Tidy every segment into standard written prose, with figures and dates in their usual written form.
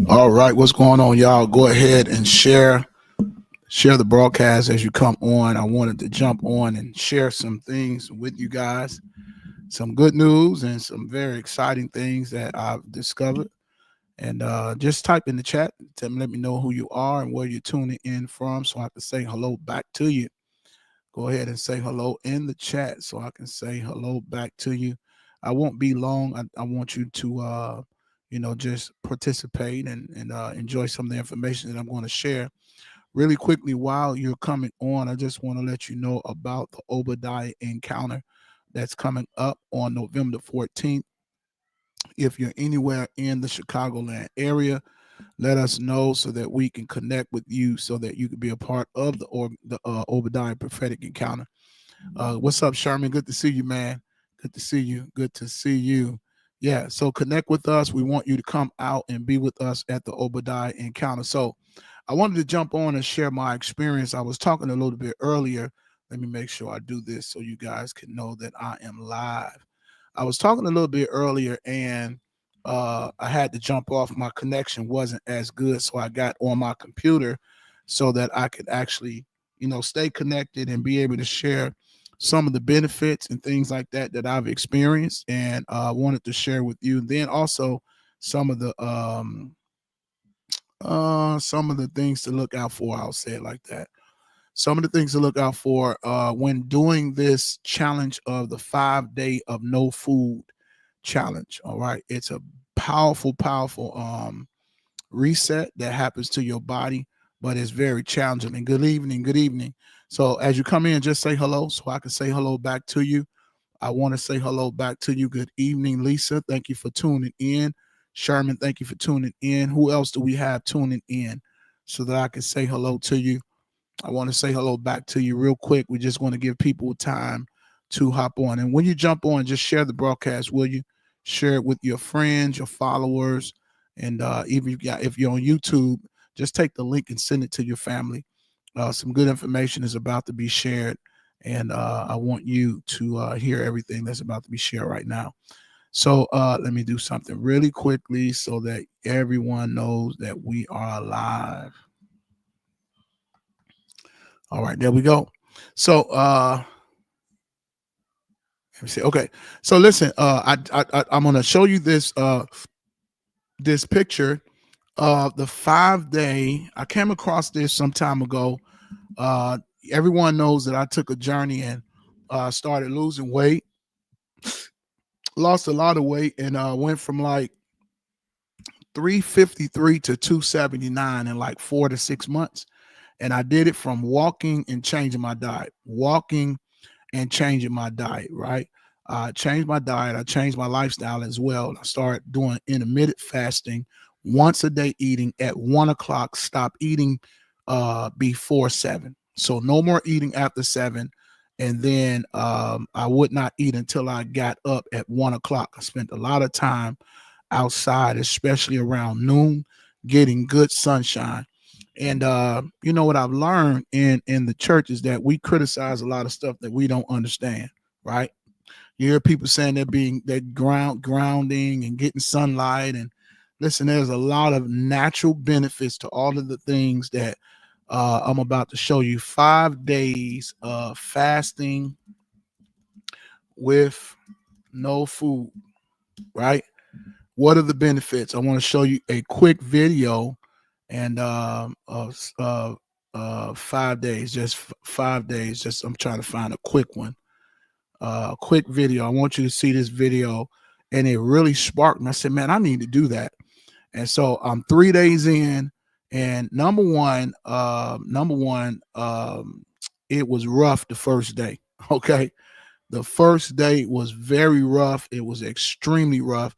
All right, what's going on, y'all? Go ahead and share the broadcast as you come on. I wanted to jump on and share some things with you guys, some good news and some very exciting things that I've discovered. And just type in the chat to let me know who you are and where you're tuning in from, so I can say hello back to you. Go ahead and say hello in the chat so I can say hello back to you. I won't be long. I want you to just participate and enjoy some of the information that I'm going to share. Really quickly, while you're coming on, I just want to let you know about the Obadiah encounter that's coming up on November 14th. If you're anywhere in the Chicagoland area, let us know so that we can connect with you so that you can be a part of the Obadiah prophetic encounter. What's up, Sherman? Good to see you, man. Good to see you. Good to see you. Yeah, so connect with us. We want you to come out and be with us at the Obadiah encounter. So I wanted to jump on and share my experience. I was talking a little bit earlier. Let me make sure I do this so you guys can know that I am live. I was talking a little bit earlier, and I had to jump off. My connection wasn't as good, so I got on my computer so that I could actually, stay connected and be able to share some of the benefits and things like that I've experienced, and wanted to share with you. And then also some of the things to look out for. I'll say it like that. Some of the things to look out for when doing this challenge of the 5 day of no food challenge. All right. It's a powerful reset that happens to your body, but it's very challenging. And good evening. Good evening. So as you come in, just say hello so I can say hello back to you. I want to say hello back to you. Good evening, Lisa. Thank you for tuning in. Sherman, thank you for tuning in. Who else do we have tuning in so that I can say hello to you? I want to say hello back to you real quick. We just want to give people time to hop on. And when you jump on, just share the broadcast, will you? Share it with your friends, your followers, and even if you're on YouTube, just take the link and send it to your family. Some good information is about to be shared, and I want you to hear everything that's about to be shared right now. So let me do something really quickly so that everyone knows that we are alive. All right, there we go. So let me see. Okay, so listen, I'm gonna show you this picture of the 5 day. I came across this some time ago. Uh, Everyone knows that I took a journey and started losing weight, lost a lot of weight, and went from like 353 to 279 in like 4 to 6 months. And I did it from walking and changing my diet, walking and changing my diet, right? I changed my diet. I changed my lifestyle as well. I started doing intermittent fasting, once a day eating at 1 o'clock, stop eating before 7. So no more eating after 7. And then I would not eat until I got up at 1 o'clock. I spent a lot of time outside, especially around noon, getting good sunshine. And you know what I've learned in the church is that we criticize a lot of stuff that we don't understand, right? You hear people saying that grounding and getting sunlight, and listen, there's a lot of natural benefits to all of the things that I'm about to show you. 5 days of fasting with no food, right? What are the benefits? I want to show you a quick video and 5 days, just 5 days. Just I'm trying to find a quick one, a quick video. I want you to see this video, and it really sparked me. I said, man, I need to do that. And so I'm 3 days in, and number one, it was rough the first day. Okay, the first day was very rough. It was extremely rough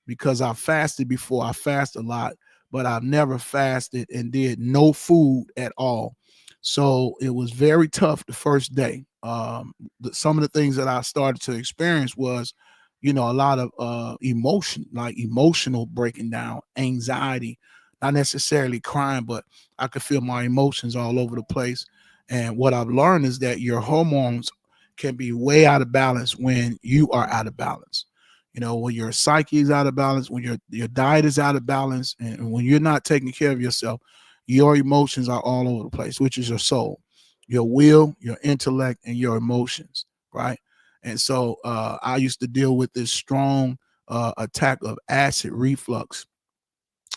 because I fasted before. I fast a lot, but I've never fasted and did no food at all. So it was very tough the first day. Some of the things that I started to experience was, you know, a lot of emotion, like emotional breaking down, anxiety, not necessarily crying, but I could feel my emotions all over the place. And what I've learned is that your hormones can be way out of balance when you are out of balance. You know, when your psyche is out of balance, when your diet is out of balance, and when you're not taking care of yourself, your emotions are all over the place, which is your soul, your will, your intellect, and your emotions, right? And so I used to deal with this strong attack of acid reflux.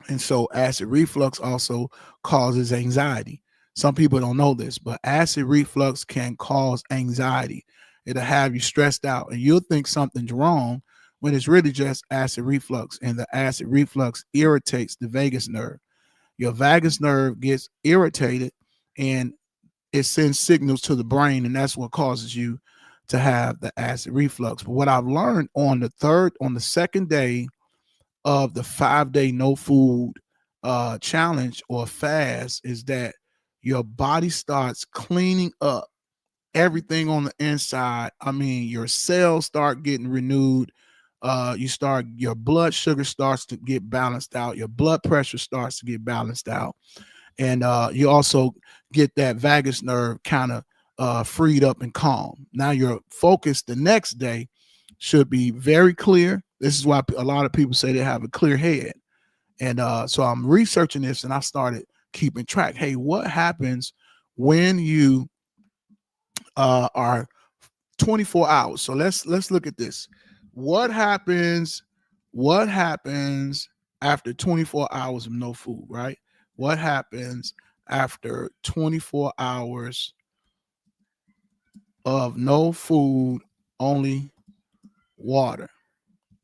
And so acid reflux also causes anxiety. Some people don't know this, but acid reflux can cause anxiety. It'll have you stressed out, and you'll think something's wrong when it's really just acid reflux. And the acid reflux irritates the vagus nerve. Your vagus nerve gets irritated, and it sends signals to the brain, and that's what causes you to have the acid reflux. But what I've learned on the second day of the 5 day no food challenge or fast is that your body starts cleaning up everything on the inside. I mean, your cells start getting renewed. Your blood sugar starts to get balanced out. Your blood pressure starts to get balanced out. And you also get that vagus nerve kind of freed up and calm. Now your focus the next day should be very clear. This is why a lot of people say they have a clear head. And so I'm researching this, and I started keeping track. Hey, what happens when you are 24 hours? So let's look at this. What happens? What happens after 24 hours of no food? Right? What happens after 24 hours of no food, only water?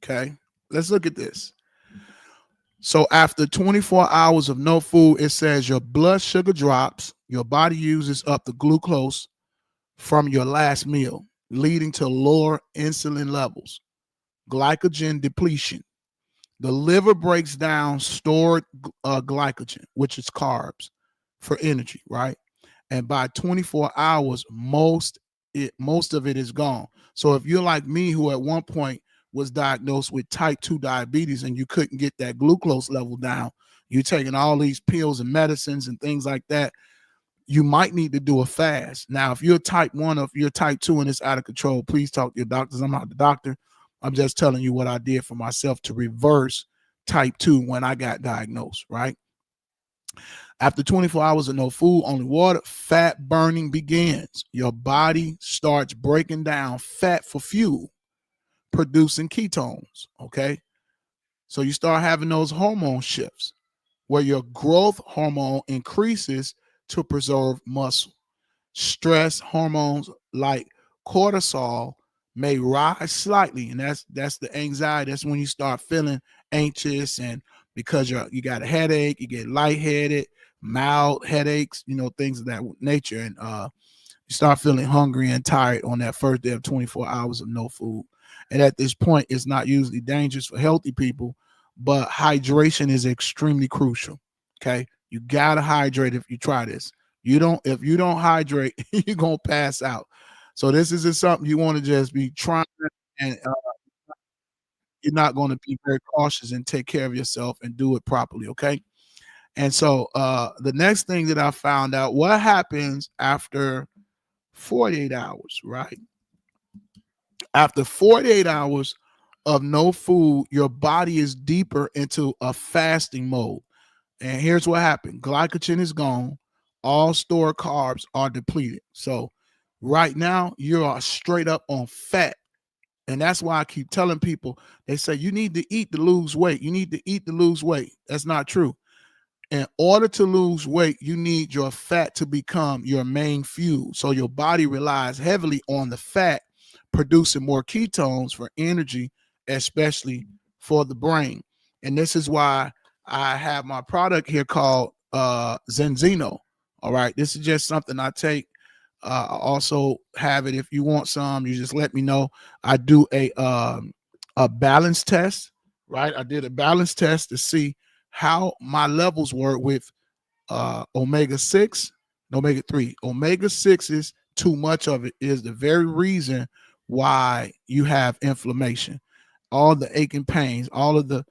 Okay, let's look at this. So after 24 hours of no food, it says your blood sugar drops, your body uses up the glucose from your last meal, leading to lower insulin levels, glycogen depletion. The liver breaks down stored glycogen, which is carbs, for energy, right? And by 24 hours, most of it is gone. So if you're like me, who at one point was diagnosed with type 2 diabetes and you couldn't get that glucose level down, you're taking all these pills and medicines and things like that, you might need to do a fast. Now, if you're type 1 or if you're type 2 and it's out of control, please talk to your doctors. I'm not the doctor. I'm just telling you what I did for myself to reverse type 2 when I got diagnosed, right? After 24 hours of no food, only water, fat burning begins. Your body starts breaking down fat for fuel, producing ketones, okay? So you start having those hormone shifts where your growth hormone increases to preserve muscle. Stress hormones like cortisol may rise slightly, and that's the anxiety. That's when you start feeling anxious, and because you got a headache, you get lightheaded, mild headaches, you know, things of that nature, and you start feeling hungry and tired on that first day of 24 hours of no food. And at this point, it's not usually dangerous for healthy people, but hydration is extremely crucial. Okay, you gotta hydrate if you try this. If you don't hydrate, you're gonna pass out. So this isn't something you want to just be trying, and you're not going to be very cautious and take care of yourself and do it properly. Okay. And so the next thing that I found out, what happens after 48 hours, right? After 48 hours of no food, your body is deeper into a fasting mode. And here's what happened. Glycogen is gone. All stored carbs are depleted. So right now, you are straight up on fat. And that's why I keep telling people, they say, you need to eat to lose weight. You need to eat to lose weight. That's not true. In order to lose weight, you need your fat to become your main fuel. So your body relies heavily on the fat, producing more ketones for energy, especially for the brain. And this is why I have my product here called Zenzino. All right. This is just something I take. I also have it. If you want some, you just let me know. I do a balance test, right? I did a balance test to see how my levels were with omega-6 and omega-3. Omega-6 too much of it is the very reason why you have inflammation, all the aching pains, all of the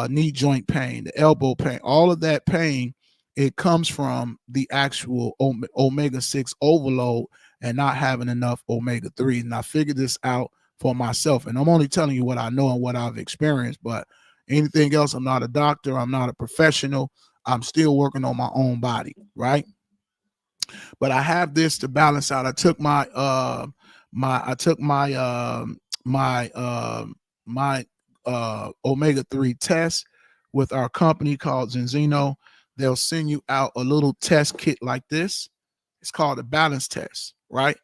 knee joint pain, the elbow pain, all of that pain, it comes from the actual omega-6 overload and not having enough omega-3. And I figured this out for myself. And I'm only telling you what I know and what I've experienced, but anything else, I'm not a doctor. I'm not a professional. I'm still working on my own body, right? But I have this to balance out. I took my omega-3 test with our company called Zenzino. They'll send you out a little test kit like this. It's called a balance test, right?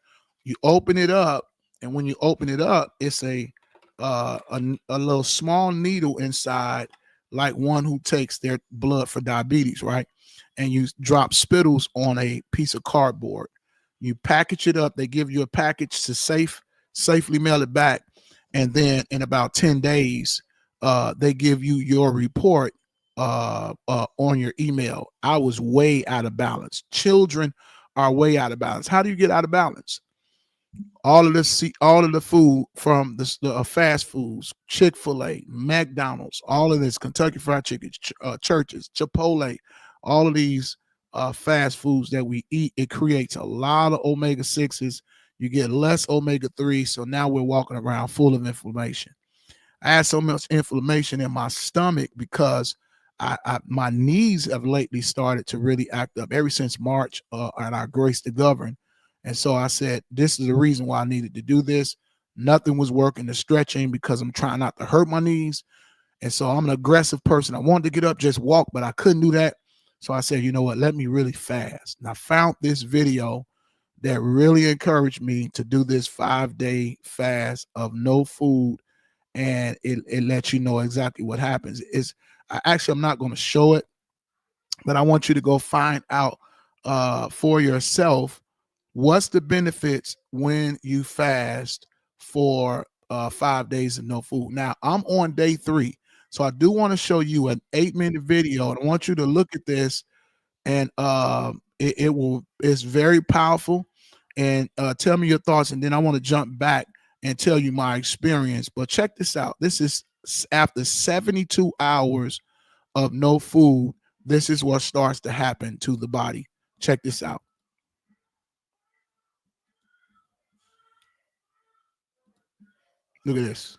You open it up, and when you open it up, it's a little small needle inside, like one who takes their blood for diabetes, right? And you drop spittles on a piece of cardboard. You package it up. They give you a package to safely mail it back. And then in about 10 days, they give you your report on your email. I was way out of balance. Children are way out of balance. How do you get out of balance? All of the food from the fast foods, Chick-fil-A, McDonald's, all of this, Kentucky Fried Chicken, Churches, Chipotle, all of these fast foods that we eat, it creates a lot of omega-6s. You get less omega-3, so now we're walking around full of inflammation. I had so much inflammation in my stomach because my knees have lately started to really act up ever since March, and our grace to govern. And so I said, this is the reason why I needed to do this. Nothing was working, the stretching, because I'm trying not to hurt my knees. And so I'm an aggressive person. I wanted to get up, just walk, but I couldn't do that. So I said, you know what, let me really fast. And I found this video that really encouraged me to do this 5-day fast of no food. And it lets you know exactly what happens. I'm not going to show it, but I want you to go find out for yourself what's the benefits when you fast for 5 days of no food. Now, I'm on day 3, so I do want to show you an 8-minute video, and I want you to look at this, and it's very powerful. And tell me your thoughts, and then I want to jump back and tell you my experience. But check this out. This is after 72 hours of no food. This is what starts to happen to the body. Check this out. Look at this.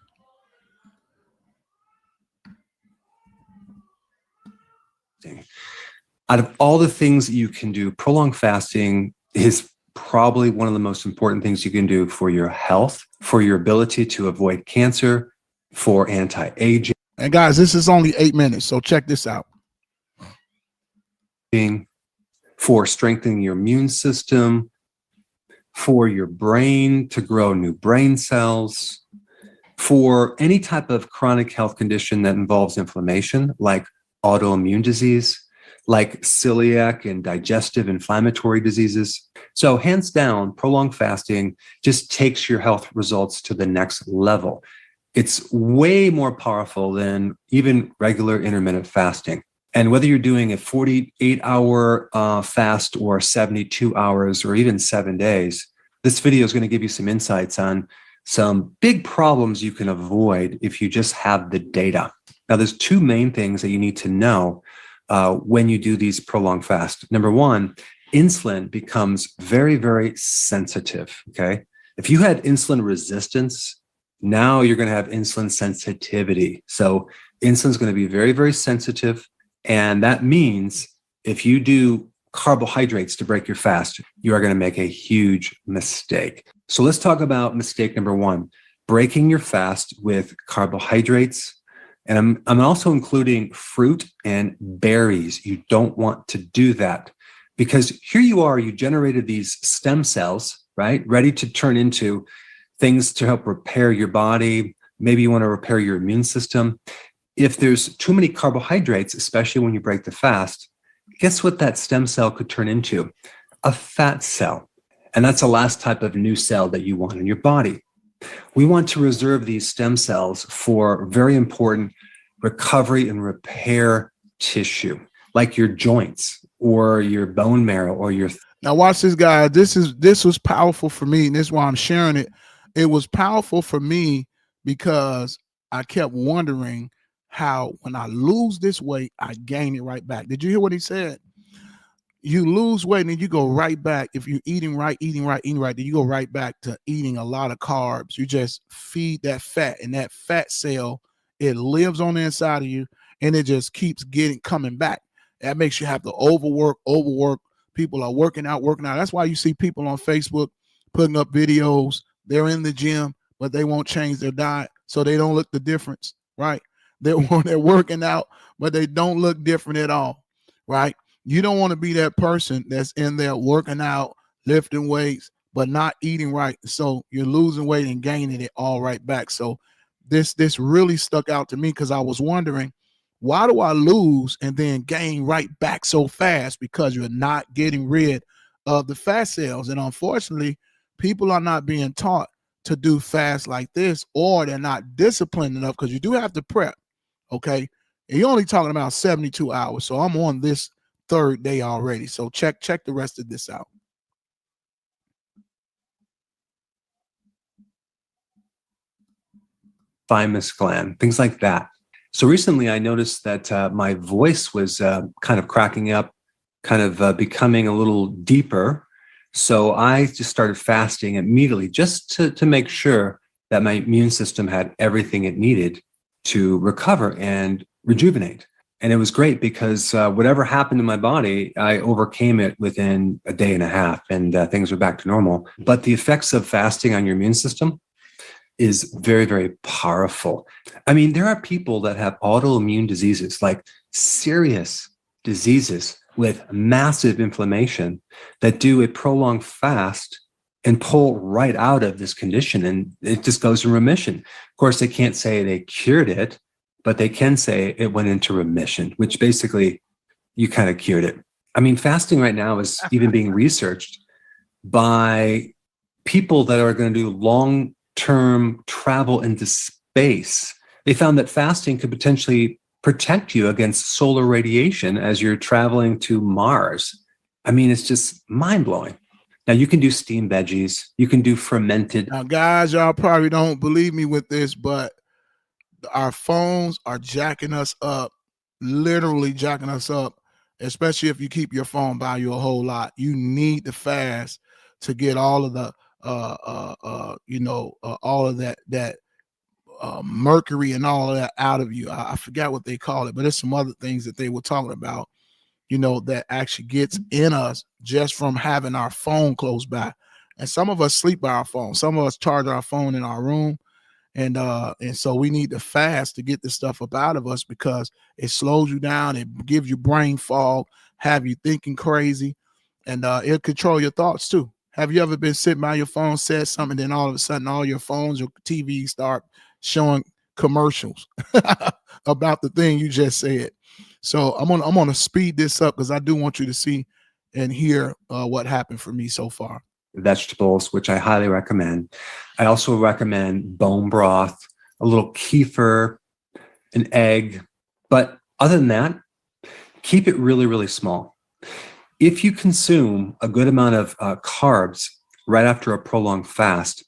Out of all the things that you can do, prolonged fasting is probably one of the most important things you can do for your health, for your ability to avoid cancer, for anti-aging. And guys, this is only 8 minutes, so check this out. For strengthening your immune system, for your brain to grow new brain cells, for any type of chronic health condition that involves inflammation, like autoimmune disease, like celiac and digestive inflammatory diseases. So hands down, prolonged fasting just takes your health results to the next level. It's way more powerful than even regular intermittent fasting. And whether you're doing a 48-hour fast or 72 hours or even 7 days, this video is going to give you some insights on some big problems you can avoid if you just have the data. Now, there's 2 main things that you need to know when you do these prolonged fasts. Number one, insulin becomes very, very sensitive. Okay. If you had insulin resistance, now you're going to have insulin sensitivity. So insulin is going to be very, very sensitive. And that means if you do carbohydrates to break your fast, you are going to make a huge mistake. So let's talk about mistake number one, breaking your fast with carbohydrates. And I'm also including fruit and berries. You don't want to do that because here you are, you generated these stem cells, right? Ready to turn into things to help repair your body. Maybe you want to repair your immune system. If there's too many carbohydrates, especially when you break the fast, guess what that stem cell could turn into? A fat cell. And that's the last type of new cell that you want in your body. We want to reserve these stem cells for very important recovery and repair tissue, like your joints or your bone marrow or your... Now watch this, guy. This was powerful for me, and this is why I'm sharing it. It was powerful for me because I kept wondering how when I lose this weight, I gain it right back. Did you hear what he said? You lose weight and then you go right back. If you're eating right, then you go right back to eating a lot of carbs. You just feed that fat, and that fat cell, it lives on the inside of you, and it just keeps coming back. That makes you have to overwork. People are working out. That's why you see people on Facebook putting up videos. They're in the gym, but they won't change their diet, so they don't look the difference, right? They're working out, but they don't look different at all, right? You don't want to be that person that's in there working out, lifting weights, but not eating right. So you're losing weight and gaining it all right back. So this really stuck out to me because I was wondering, why do I lose and then gain right back so fast? Because you're not getting rid of the fat cells. And unfortunately, people are not being taught to do fast like this, or they're not disciplined enough, because you do have to prep. Okay. And you're only talking about 72 hours. So I'm on this third day already. So check the rest of this out. Thymus gland, things like that. So recently I noticed that my voice was kind of cracking up, kind of becoming a little deeper. So I just started fasting immediately just to make sure that my immune system had everything it needed to recover and rejuvenate. And it was great because whatever happened to my body, I overcame it within a day and a half, and things were back to normal. But the effects of fasting on your immune system is very, very powerful. I mean, there are people that have autoimmune diseases, like serious diseases with massive inflammation, that do a prolonged fast and pull right out of this condition, and it just goes in remission. Of course, they can't say they cured it, but they can say it went into remission, which basically you kind of cured it. I mean, fasting right now is even being researched by people that are going to do long-term travel into space. They found that fasting could potentially protect you against solar radiation as you're traveling to Mars. I mean, it's just mind-blowing. Now, you can do steamed veggies. You can do fermented. Now, guys, y'all probably don't believe me with this, but our phones are jacking us up, literally jacking us up, especially if you keep your phone by you a whole lot. You need to fast to get all of the, all of that mercury and all of that out of you. I forgot what they call it, but there's some other things that they were talking about, that actually gets in us just from having our phone close by. And some of us sleep by our phone. Some of us charge our phone in our room. And so we need to fast to get this stuff up out of us, because it slows you down. It gives you brain fog, have you thinking crazy, and it'll control your thoughts too. Have you ever been sitting by your phone, said something, then all of a sudden all your phones or TV start showing commercials about the thing you just said? So I'm gonna speed this up because I do want you to see and hear what happened for me so far. Vegetables, which I highly recommend. I also recommend bone broth, a little kefir, an egg. But other than that, keep it really, really small. If you consume a good amount of carbs right after a prolonged fast,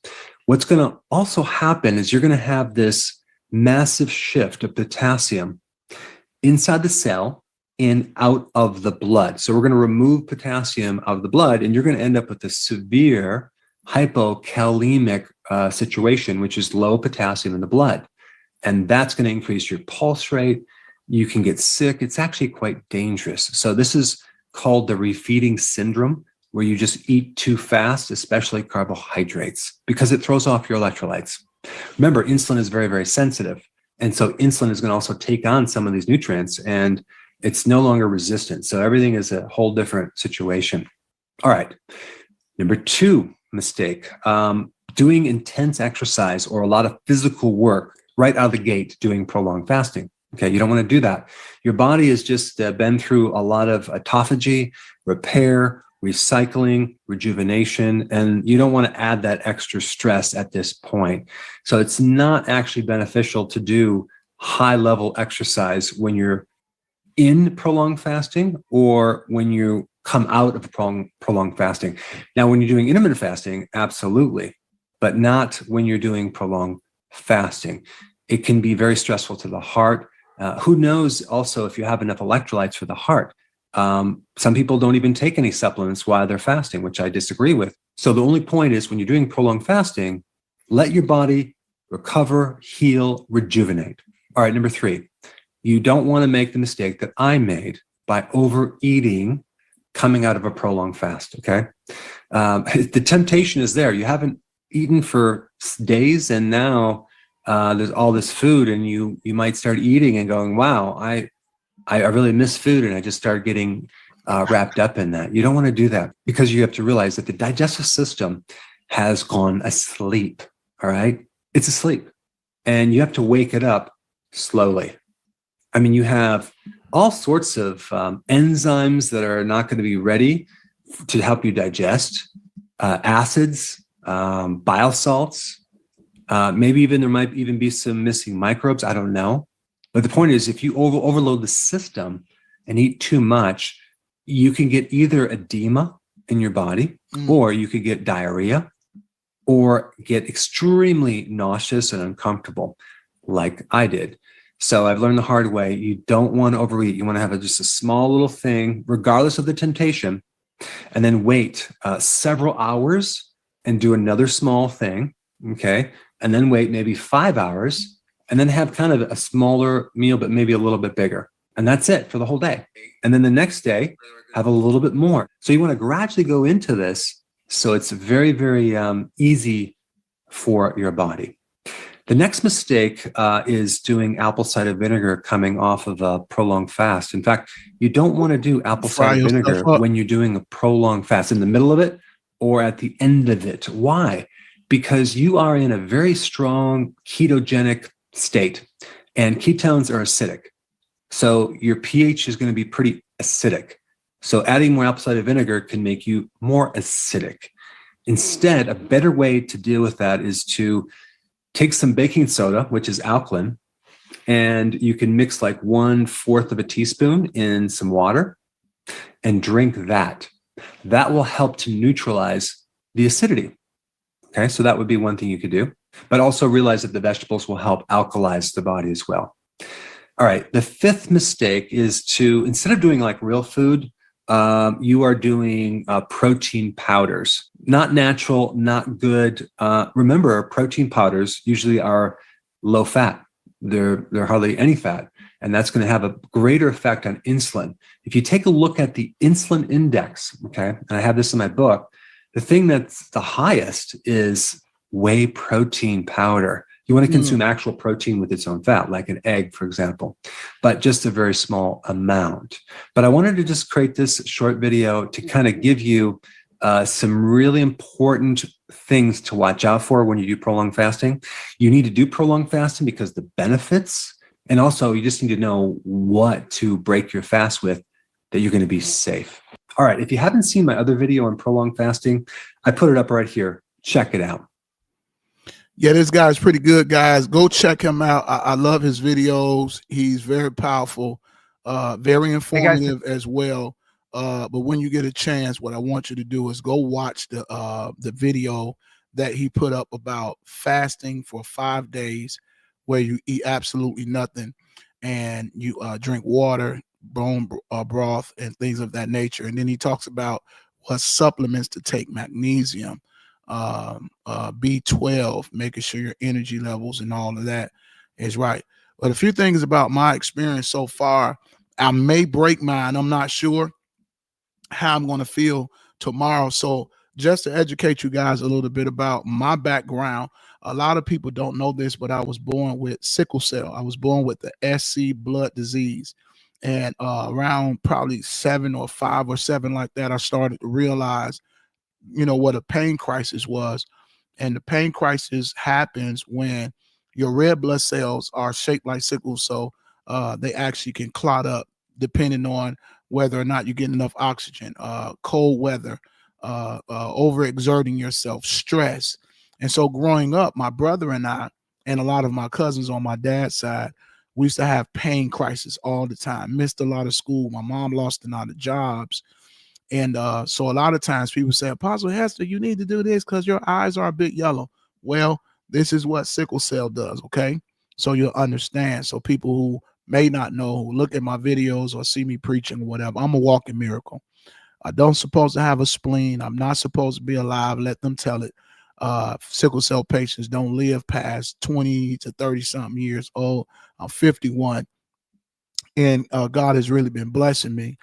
what's going to also happen is you're going to have this massive shift of potassium inside the cell, out of the blood. So we're going to remove potassium out of the blood, and you're going to end up with a severe hypokalemic situation, which is low potassium in the blood. And that's going to increase your pulse rate. You can get sick. It's actually quite dangerous. So this is called the refeeding syndrome, where you just eat too fast, especially carbohydrates, because it throws off your electrolytes. Remember, insulin is very, very sensitive. And so insulin is going to also take on some of these nutrients, and it's no longer resistant. So everything is a whole different situation. All right. Number 2 mistake, doing intense exercise or a lot of physical work right out of the gate doing prolonged fasting. Okay, you don't want to do that. Your body has just been through a lot of autophagy, repair, recycling, rejuvenation, and you don't want to add that extra stress at this point. So it's not actually beneficial to do high-level exercise when you're in prolonged fasting or when you come out of prolonged fasting. Now, when you're doing intermittent fasting, absolutely, but not when you're doing prolonged fasting. It can be very stressful to the heart. Who knows also if you have enough electrolytes for the heart. Some people don't even take any supplements while they're fasting, which I disagree with. So the only point is when you're doing prolonged fasting, let your body recover, heal, rejuvenate. All right, number 3, you don't want to make the mistake that I made by overeating coming out of a prolonged fast, okay? The temptation is there. You haven't eaten for days, and now there's all this food, and you might start eating and going, wow, I really miss food, and I just start getting wrapped up in that. You don't want to do that, because you have to realize that the digestive system has gone asleep, all right? It's asleep, and you have to wake it up slowly. I mean, you have all sorts of enzymes that are not going to be ready to help you digest, acids, bile salts, maybe even there might even be some missing microbes. I don't know. But the point is, if you overload the system and eat too much, you can get either edema in your body, or you could get diarrhea, or get extremely nauseous and uncomfortable, like I did. So I've learned the hard way. You don't want to overeat. You want to have just a small little thing, regardless of the temptation, and then wait several hours and do another small thing, okay? And then wait maybe 5 hours, and then have kind of a smaller meal, but maybe a little bit bigger. And that's it for the whole day. And then the next day, have a little bit more. So you want to gradually go into this so it's very, very easy for your body. The next mistake is doing apple cider vinegar coming off of a prolonged fast. In fact, you don't want to do apple cider vinegar when you're doing a prolonged fast, in the middle of it or at the end of it. Why? Because you are in a very strong ketogenic state, and ketones are acidic. So your pH is going to be pretty acidic. So adding more apple cider vinegar can make you more acidic. Instead, a better way to deal with that is to take some baking soda, which is alkaline, and you can mix like 1/4 of a teaspoon in some water and drink that. That will help to neutralize the acidity. Okay, so that would be one thing you could do. But also realize that the vegetables will help alkalize the body as well. All right, the 5th mistake is to, instead of doing like real food, you are doing protein powders. Not natural, not good. Remember, protein powders usually are low fat. They're hardly any fat, and that's going to have a greater effect on insulin. If you take a look at the insulin index, okay, and I have this in my book, the thing that's the highest is whey protein powder. You want to consume actual protein with its own fat, like an egg, for example, but just a very small amount. But I wanted to just create this short video to kind of give you some really important things to watch out for when you do prolonged fasting. You need to do prolonged fasting because the benefits, and also you just need to know what to break your fast with, that you're going to be safe. All right, if you haven't seen my other video on prolonged fasting, I put it up right here. Check it out. Yeah, this guy's pretty good, guys. Go check him out. I love his videos. He's very powerful, very informative as well. But when you get a chance, what I want you to do is go watch the video that he put up about fasting for 5 days, where you eat absolutely nothing and you drink water, bone broth and things of that nature. And then he talks about what supplements to take: magnesium, B12, making sure your energy levels and all of that is right. But a few things about my experience so far. I may break mine. I'm not sure how I'm going to feel tomorrow. So just to educate you guys a little bit about my background, a lot of people don't know this, but I was born with sickle cell. I was born with the SC blood disease. And around probably 7 or 5 or 7 like that, I started to realize, what a pain crisis was. And the pain crisis happens when your red blood cells are shaped like sickles. So they actually can clot up depending on whether or not you get enough oxygen, cold weather, overexerting yourself, stress. And so growing up, my brother and I, and a lot of my cousins on my dad's side, we used to have pain crisis all the time, missed a lot of school. My mom lost a lot of jobs. And so a lot of times people say, Apostle Hester, you need to do this because your eyes are a bit yellow. Well, this is what sickle cell does, okay? So you'll understand. So people who may not know, who look at my videos or see me preaching or whatever, I'm a walking miracle. I don't supposed to have a spleen. I'm not supposed to be alive. Let them tell it. Sickle cell patients don't live past 20 to 30 something years old. I'm 51. And God has really been blessing me.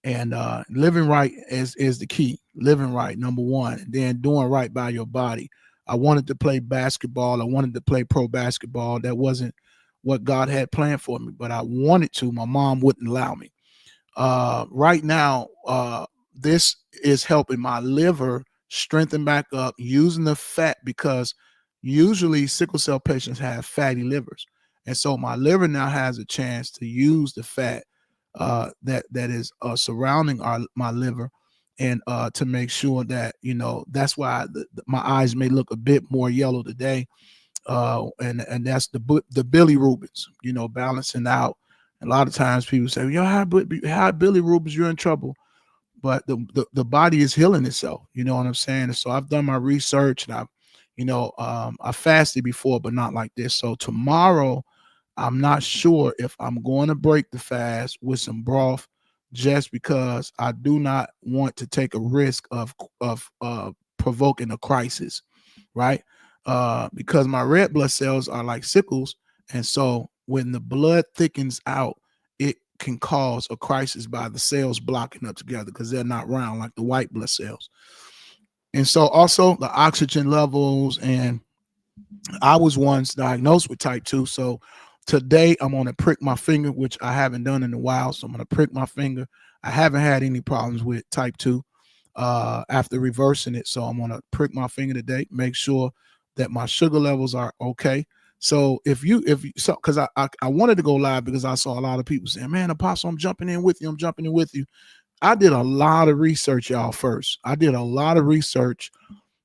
And living right is the key. Living right, number one. And then doing right by your body. I wanted to play basketball. I wanted to play pro basketball. That wasn't what God had planned for me, but I wanted to. My mom wouldn't allow me. Right now, this is helping my liver strengthen back up using the fat, because usually sickle cell patients have fatty livers. And so my liver now has a chance to use the fat that is surrounding my liver, and to make sure that, that's why my eyes may look a bit more yellow today. And that's the bilirubins, balancing out. A lot of times people say, "Yo, how bilirubins, you're in trouble." But the body is healing itself. You know what I'm saying? And so I've done my research, and I fasted before, but not like this. So tomorrow, I'm not sure if I'm going to break the fast with some broth, just because I do not want to take a risk of provoking a crisis, right? Because my red blood cells are like sickles, and so when the blood thickens out, it can cause a crisis by the cells blocking up together because they're not round like the white blood cells. And so also the oxygen levels, and I was once diagnosed with type 2. So today I'm going to prick my finger, which I haven't done in a while. So I'm going to prick my finger. I haven't had any problems with type 2 after reversing it. So I'm going to prick my finger today, make sure that my sugar levels are okay. So because I wanted to go live because I saw a lot of people saying, "Man, Apostle, I'm jumping in with you. I did a lot of research, y'all. First, I did a lot of research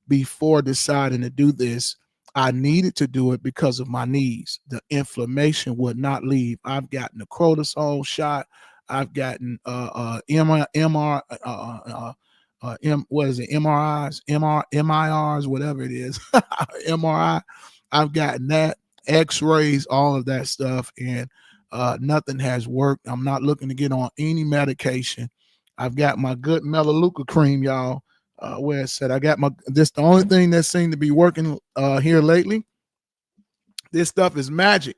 before deciding to do this. I needed to do it because of my knees. The inflammation would not leave. I've gotten a cortisone shot. I've gotten MRIs, whatever it is, MRI. I've gotten that, X-rays, all of that stuff, and nothing has worked. I'm not looking to get on any medication. I've got my good Melaleuca cream, y'all. Where it said I got this. The only thing that seemed to be working here lately. This stuff is magic.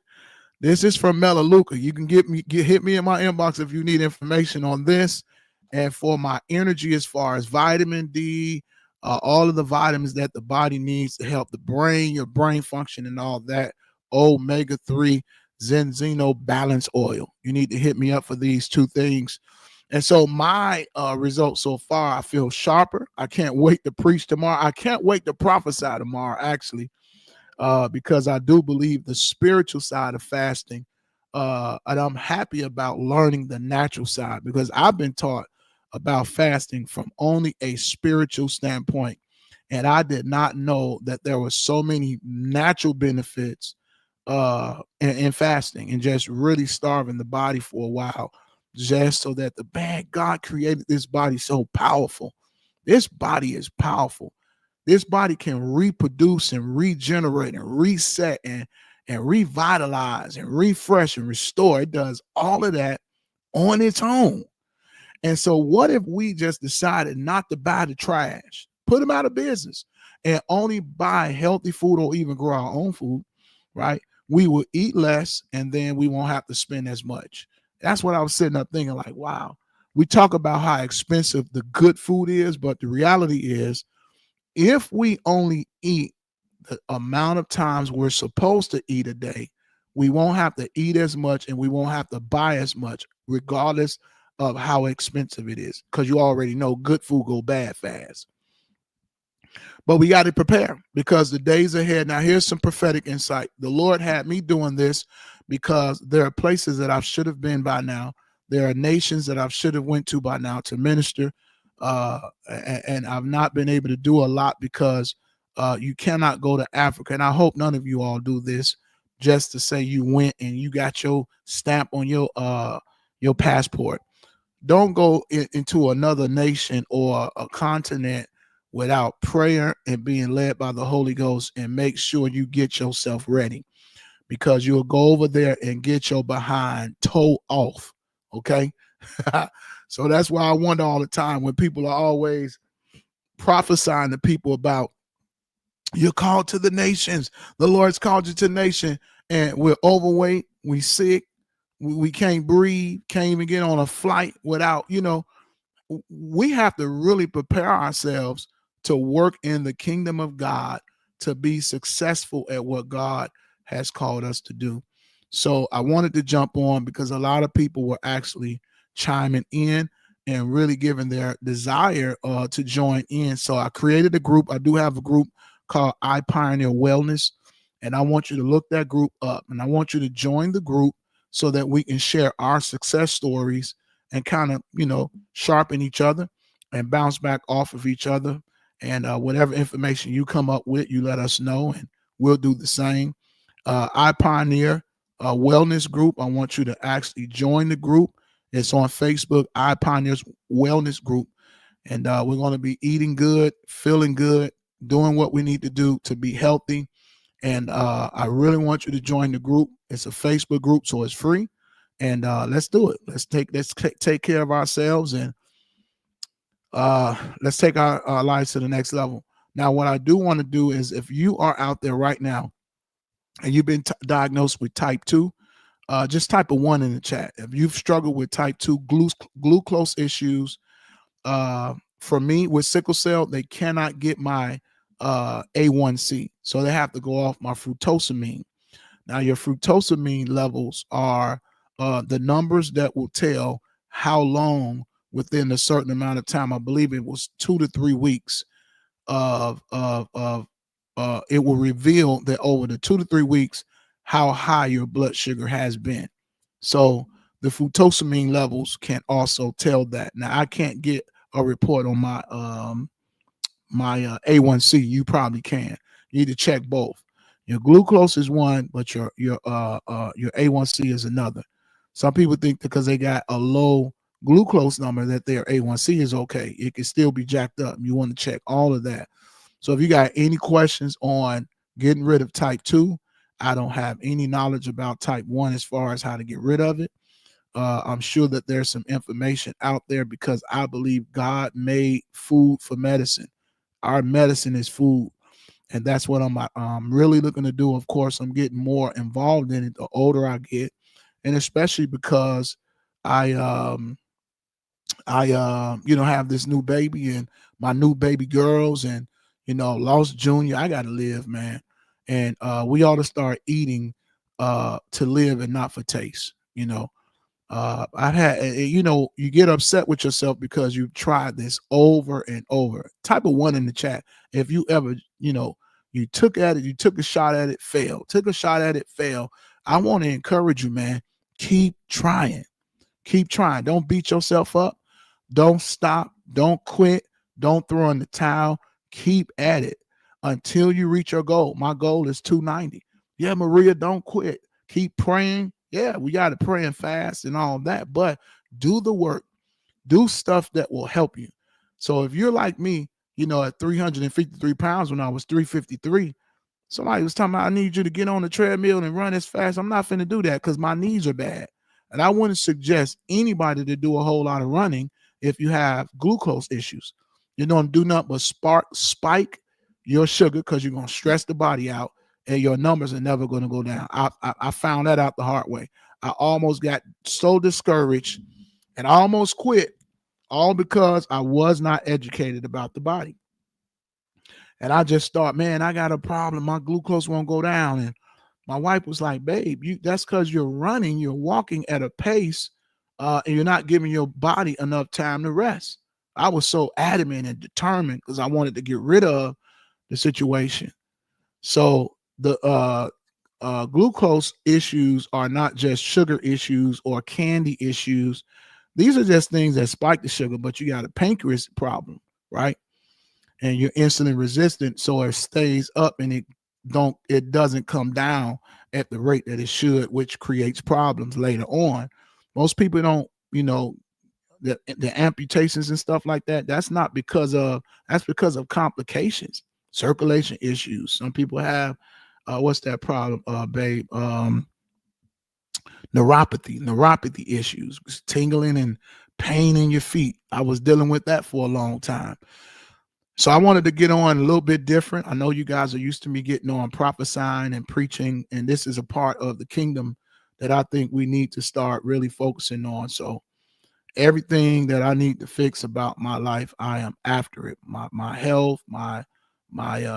This is from Melaleuca. You can hit me in my inbox if you need information on this. And for my energy, as far as vitamin D, all of the vitamins that the body needs to help the brain, your brain function, and all that. Omega-3 Zenzino balance oil. You need to hit me up for these two things. And so my results so far, I feel sharper. I can't wait to preach tomorrow. I can't wait to prophesy tomorrow, actually, because I do believe the spiritual side of fasting. And I'm happy about learning the natural side, because I've been taught about fasting from only a spiritual standpoint. And I did not know that there were so many natural benefits in fasting, and just really starving the body for a while, just so that God created this body so powerful. This body is powerful. This body can reproduce and regenerate and reset and revitalize and refresh and restore. It does all of that on its own. And so what if we just decided not to buy the trash, put them out of business, and only buy healthy food or even grow our own food, right? We will eat less and then we won't have to spend as much. That's what I was sitting up thinking, like, wow, we talk about how expensive the good food is, but the reality is if we only eat the amount of times we're supposed to eat a day, we won't have to eat as much and we won't have to buy as much, regardless of how expensive it is. Because you already know good food go bad fast. But we got to prepare because the days ahead. Now, here's some prophetic insight. The Lord had me doing this because there are places that I should have been by now. There are nations that I should have went to by now to minister. And I've not been able to do a lot because you cannot go to Africa. And I hope none of you all do this just to say you went and you got your stamp on your passport. Don't go into another nation or a continent without prayer and being led by the Holy Ghost, and make sure you get yourself ready, because you'll go over there and get your behind toe off. Okay. So that's why I wonder all the time when people are always prophesying to people about you're called to the nations. The Lord's called you to the nation, and we're overweight, we sick, we can't breathe, can't even get on a flight without, we have to really prepare ourselves to work in the kingdom of God, to be successful at what God has called us to do. So I wanted to jump on because a lot of people were actually chiming in and really giving their desire to join in. So I created a group. I do have a group called I Pioneer Wellness, and I want you to look that group up, and I want you to join the group so that we can share our success stories and kind of, sharpen each other and bounce back off of each other. And whatever information you come up with, you let us know, and we'll do the same. I Pioneer Wellness Group. I want you to actually join the group. It's on Facebook, I Pioneers Wellness Group. And we're going to be eating good, feeling good, doing what we need to do to be healthy. And I really want you to join the group. It's a Facebook group, so it's free. And let's do it. Let's take care of ourselves, and let's take our lives to the next level. Now, what I do want to do is, if you are out there right now and you've been diagnosed with type 2, just type a 1 in the chat. If you've struggled with type 2 glucose issues, for me with sickle cell, they cannot get my A1C. So they have to go off my fructosamine. Now, your fructosamine levels are the numbers that will tell how long within a certain amount of time. I believe it was 2 to 3 weeks it will reveal that over the 2 to 3 weeks how high your blood sugar has been. So the fructosamine levels can also tell that. Now, I can't get a report on my my A1C. You probably can. You need to check both. Your glucose is one, but your A1C is another. Some people think because they got a low glucose number that their A1C is okay. It can still be jacked up. You want to check all of that. So if you got any questions on getting rid of type 2, I don't have any knowledge about type 1 as far as how to get rid of it. I'm sure that there's some information out there, because I believe God made food for medicine. Our medicine is food. And that's what I'm really looking to do. Of course, I'm getting more involved in it the older I get, and especially because I have this new baby and my new baby girls, and lost Junior. I got to live, man, and we ought to start eating to live and not for taste. I've had, you get upset with yourself because you've tried this over and over. Type a 1 in the chat if you ever, you took a shot at it, failed. Took a shot at it, failed. I want to encourage you, man. Keep trying. Keep trying. Don't beat yourself up. Don't stop. Don't quit. Don't throw in the towel. Keep at it until you reach your goal. My goal is 290. Yeah, Maria, don't quit. Keep praying. Yeah, we got to pray and fast and all that, but do the work. Do stuff that will help you. So if you're like me, at 353 pounds when I was 353, somebody was talking about, I need you to get on the treadmill and run as fast. I'm not finna do that because my knees are bad. And I wouldn't suggest anybody to do a whole lot of running if you have glucose issues. You don't do nothing but spike your sugar because you're going to stress the body out and your numbers are never going to go down. I found that out the hard way. I almost got so discouraged and I almost quit, all because I was not educated about the body. And I just thought, man, I got a problem. My glucose won't go down. And my wife was like, babe, that's because you're running, you're walking at a pace, and you're not giving your body enough time to rest. I was so adamant and determined because I wanted to get rid of the situation. So the glucose issues are not just sugar issues or candy issues. These are just things that spike the sugar, but you got a pancreas problem, right? And you're insulin resistant, so it stays up and it doesn't come down at the rate that it should, which creates problems later on. Most people don't, the amputations and stuff like that. That's because of complications, circulation issues. Some people have what's that problem, babe? Neuropathy issues, tingling and pain in your feet. I was dealing with that for a long time. So I wanted to get on a little bit different. I know you guys are used to me getting on prophesying and preaching, and this is a part of the kingdom that I think we need to start really focusing on. So everything that I need to fix about my life, I am after it. My health, my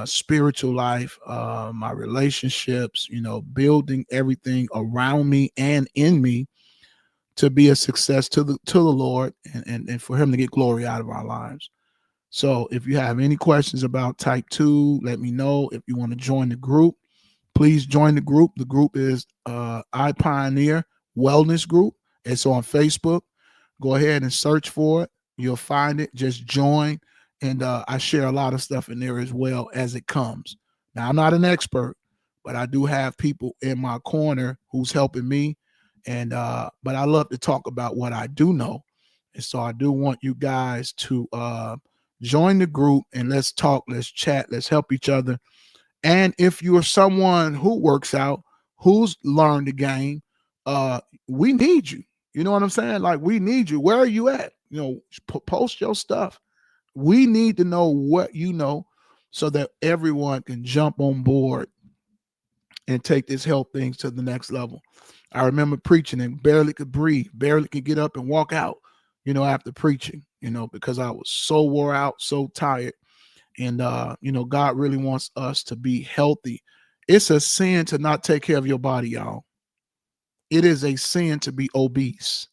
spiritual life, my relationships, building everything around me and in me to be a success to the Lord and for him to get glory out of our lives. So if you have any questions about type 2, let me know. If you want to join the group, please join the group. The group is I Pioneer Wellness Group. It's on Facebook. Go ahead and search for it. You'll find it. Just join. And I share a lot of stuff in there as well as it comes. Now, I'm not an expert, but I do have people in my corner who's helping me. And but I love to talk about what I do know. And so I do want you guys to join the group and let's talk, let's chat, let's help each other. And if you're someone who works out, who's learned the game, we need you. You know what I'm saying? Like, we need you. Where are you at? Post your stuff. We need to know what you know so that everyone can jump on board and take this health things to the next level. I remember preaching and barely could breathe, barely could get up and walk out, after preaching, because I was so wore out, so tired. And, God really wants us to be healthy. It's a sin to not take care of your body, y'all. It is a sin to be obese.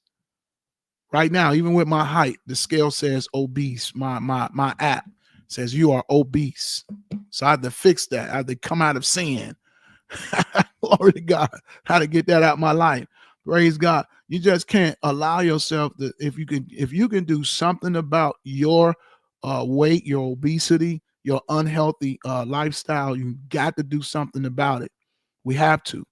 Right now, even with my height, the scale says obese. My app says you are obese. So I had to fix that. I had to come out of sin. Glory to God. How to get that out of my life. Praise God. You just can't allow yourself to, if you can do something about your weight, your obesity, your unhealthy lifestyle, you got to do something about it. We have to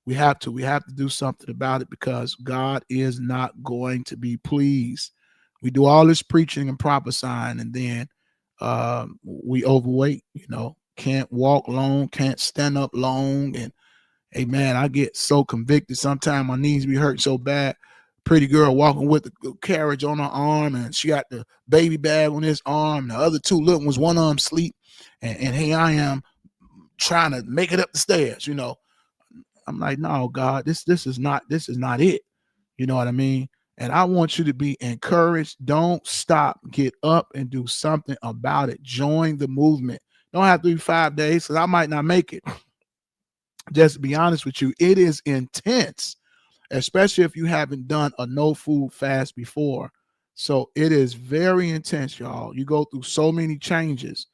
do something about it because God is not going to be pleased. We do all this preaching and prophesying and then we overweight, can't walk long, can't stand up long. And hey, man, I get so convicted. Sometimes my knees be hurt so bad. Pretty girl walking with the carriage on her arm and she got the baby bag on his arm. The other two little ones, one arm sleep. And here I am trying to make it up the stairs, I'm like, no, God, this is not it. You know what I mean? And I want you to be encouraged. Don't stop. Get up and do something about it. Join the movement. Don't have to do 5 days because I might not make it. Just to be honest with you, it is intense, especially if you haven't done a no food fast before. So it is very intense, y'all. You go through so many changes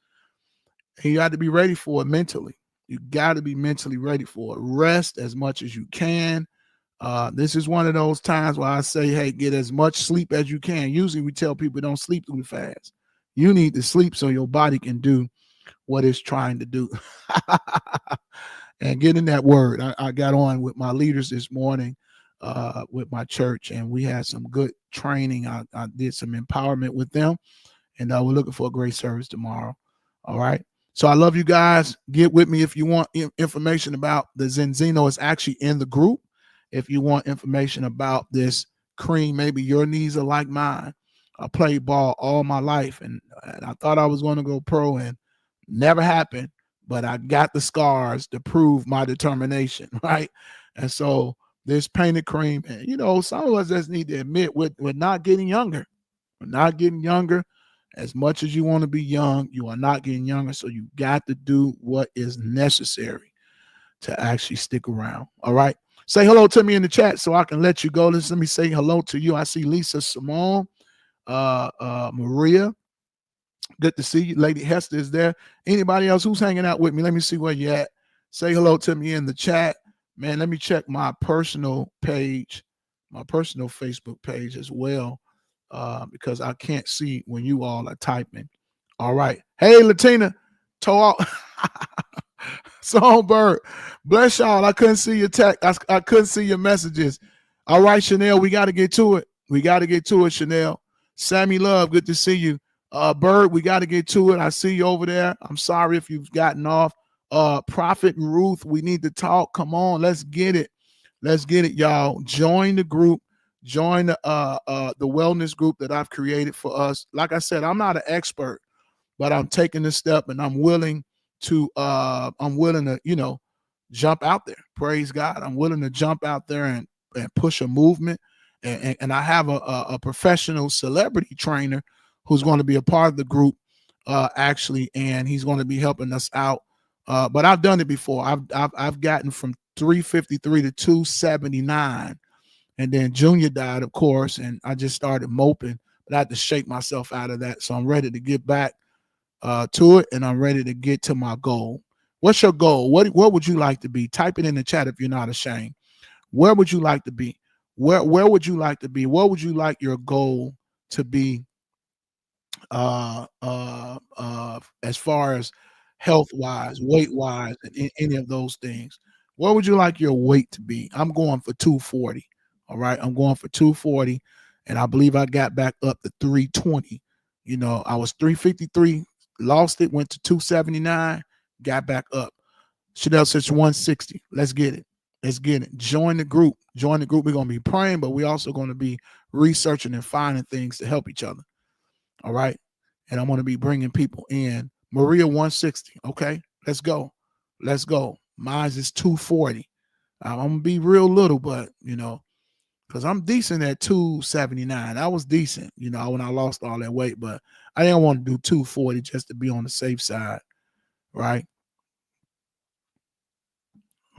and you got to be ready for it mentally. You got to be mentally ready for it. Rest as much as you can. This is one of those times where I say, hey, get as much sleep as you can. Usually we tell people don't sleep too fast. You need to sleep so your body can do what it's trying to do. And get in that word. I got on with my leaders this morning with my church, and we had some good training. I did some empowerment with them, and we're looking for a great service tomorrow. All right. So I love you guys. Get with me if you want information about the Zenzino. It's actually in the group. if you want information about this cream. Maybe your needs are like mine. I played ball all my life, and I thought I was going to go pro, and never happened. But I got the scars to prove my determination, right? And so this painted cream, and some of us just need to admit we're not getting younger. We're not getting younger. As much as you want to be young, you are not getting younger. So you got to do what is necessary to actually stick around. All right. Say hello to me in the chat so I can let you go. Let me say hello to you. I see Lisa Simone, Maria. Good to see you. Lady Hester is there. Anybody else who's hanging out with me? Let me see where you at. Say hello to me in the chat. Man, let me check my personal page, my personal Facebook page as well, because I can't see when you all are typing. All right. Hey, Latina. Talk. Songbird. Bless y'all. I couldn't see your text. I couldn't see your messages. All right, Chanel, we got to get to it. We got to get to it, Chanel. Sammy Love, good to see you. Bird, we got to get to it. I see you over there. I'm sorry if you've gotten off. Prophet Ruth, we need to talk. Come on, let's get it. Let's get it, y'all. Join the group. Join the wellness group that I've created for us. Like I said, I'm not an expert, but I'm taking this step, and I'm willing to jump out there. Praise God. I'm willing to jump out there and push a movement. And I have a professional celebrity trainer who's going to be a part of the group, actually, and he's going to be helping us out. But I've done it before. I've gotten from 353 to 279, and then Junior died, of course, and I just started moping. But I had to shake myself out of that, so I'm ready to get back to it, and I'm ready to get to my goal. What's your goal? What would you like to be? Type it in the chat if you're not ashamed. Where would you like to be? Where would you like to be? What would you like your goal to be? As far as health wise, weight wise, and any of those things. What would you like your weight to be? I'm going for 240. All right. I'm going for 240. And I believe I got back up to 320. I was 353, lost it, went to 279, got back up. Chanel says 160. Let's get it. Let's get it. Join the group. Join the group. We're going to be praying, but we're also going to be researching and finding things to help each other. All right. And I'm going to be bringing people in. Maria 160. Okay. Let's go. Let's go. Mine is 240. I'm going to be real little, but, because I'm decent at 279. I was decent, when I lost all that weight, but I didn't want to do 240 just to be on the safe side. Right.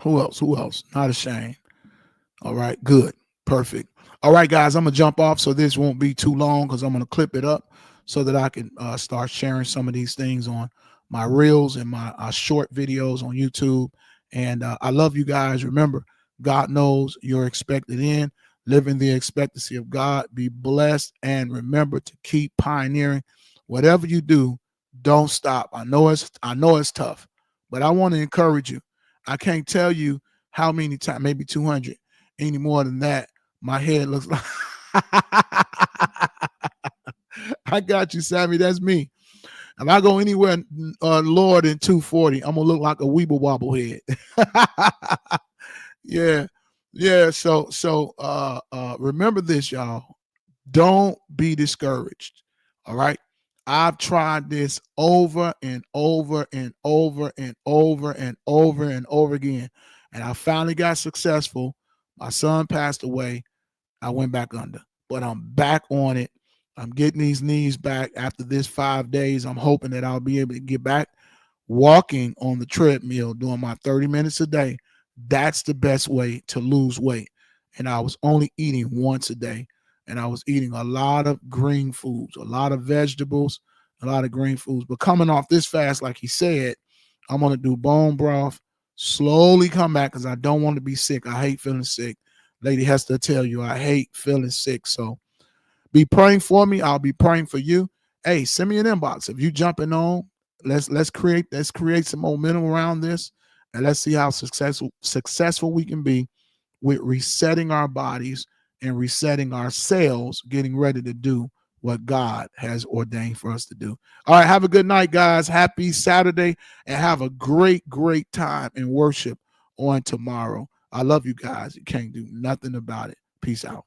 Who else? Not ashamed. All right. Good. Perfect. All right, guys, I'm going to jump off so this won't be too long because I'm going to clip it up so that I can start sharing some of these things on my reels and my short videos on YouTube. And I love you guys. Remember, God knows you're expected in. Live in the expectancy of God. Be blessed. And remember to keep pioneering. Whatever you do, don't stop. I know it's tough, but I want to encourage you. I can't tell you how many times, maybe 200, any more than that. My head looks like I got you, Sammy. That's me. If I go anywhere lower than 240, I'm gonna look like a weeble wobble head. Yeah. So remember this, y'all. Don't be discouraged. All right. I've tried this over and over and over and over and over and over again. And I finally got successful. My son passed away. I went back under, but I'm back on it. I'm getting these knees back after this 5 days. I'm hoping that I'll be able to get back walking on the treadmill, doing my 30 minutes a day. That's the best way to lose weight. And I was only eating once a day. And I was eating a lot of green foods, a lot of vegetables, a lot of green foods. But coming off this fast, like he said, I'm going to do bone broth, slowly come back because I don't want to be sick. I hate feeling sick. Lady Hester tell you I hate feeling sick. So be praying for me. I'll be praying for you. Hey, send me an inbox. If you jumping on, let's create some momentum around this, and let's see how successful we can be with resetting our bodies and resetting our cells, getting ready to do what God has ordained for us to do. All right, have a good night, guys. Happy Saturday, and have a great time in worship on tomorrow. I love you guys. You can't do nothing about it. Peace out.